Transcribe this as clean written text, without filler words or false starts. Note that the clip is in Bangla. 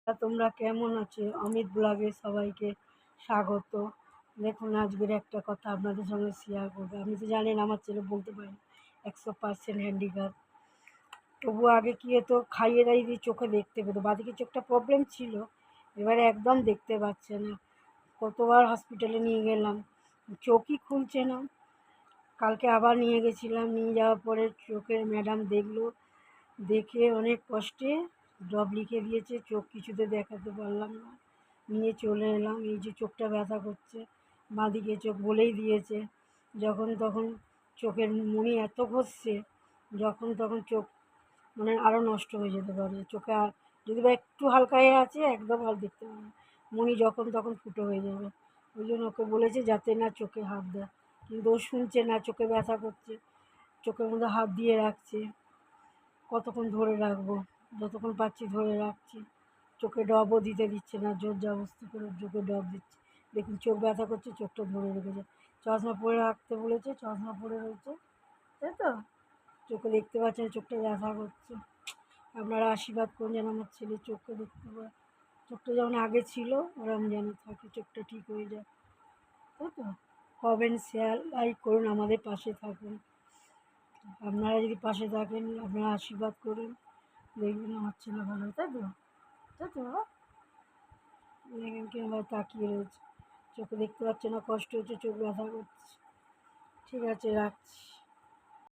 তোমরা কেমন আছো? অমিত ব্লগে সবাইকে স্বাগত। দেখুন, আজকের একটা কথা আপনাদের সঙ্গে শেয়ার করবো। আপনি তো জানেন আমার ছেলে বলতে পারেন 100% হ্যান্ডিক্যাপ। তবু আগে কী হতো, খাইয়ে দাইয়ে দিয়ে চোখে দেখতে পেতো, বাঁদিকে চোখটা প্রবলেম ছিল, এবারে একদম দেখতে পাচ্ছে না। কতবার হসপিটালে নিয়ে গেলাম, চোখই খুলছে না। কালকে আবার নিয়ে গেছিলাম, নিয়ে যাওয়ার পরে চোখের ম্যাডাম দেখলো, দেখে অনেক কষ্টে ড্রপ লিখে দিয়েছে, চোখ কিছুতে দেখাতে পারলাম না, নিয়ে চলে এলাম। এই যে চোখটা ব্যথা করছে, বাঁদিকে চোখ বলেই দিয়েছে, যখন তখন চোখের মণি এত ঘষছে, যখন তখন চোখ মানে আরও নষ্ট হয়ে যেতে পারে। চোখে আর যদি বা একটু হালকা হয়ে আছে, একদম আর দেখতে পাবে না, মণি যখন তখন ফুটো হয়ে যাবে। ওই জন্য ওকে বলেছে যাতে না চোখে হাত দেয়, কিন্তু ও শুনছে না, চোখে ব্যথা করছে, চোখের মধ্যে হাত দিয়ে রাখছে। কতক্ষণ ধরে রাখবো, যতক্ষণ পারছি ধরে রাখছি। চোখে ড্রপও দিতে দিচ্ছে না, জোর জবরদস্তি করে চোখে ড্রপ দিচ্ছে। দেখুন চোখ ব্যথা করছে, চোখটা ধরে রেখেছে। চশমা পরে রাখতে বলেছে, চশমা পরে রয়েছে, তাই তো চোখে দেখতে পাচ্ছে না, চোখটা ব্যথা করছে। আপনারা আশীর্বাদ করুন যেন আমার ছেলে চোখে দেখতে পায়, চোখটা যেমন আগে ছিল ওরম যেন থাকে, চোখটা ঠিক হয়ে যায়, তাই তো। কমেন্ট, শেয়ার, লাইক করুন, আমাদের পাশে থাকুন। আপনারা যদি পাশে থাকেন, আপনারা আশীর্বাদ করুন, দেখবেন আমার ছেলে ভালো, তাই তো, তাই তো বাবা। দেখেন কি আমার তাকিয়ে রয়েছে, চোখে দেখতে পাচ্ছে না, কষ্ট হচ্ছে, চোখ ব্যথা করছে। ঠিক আছে, রাখছি।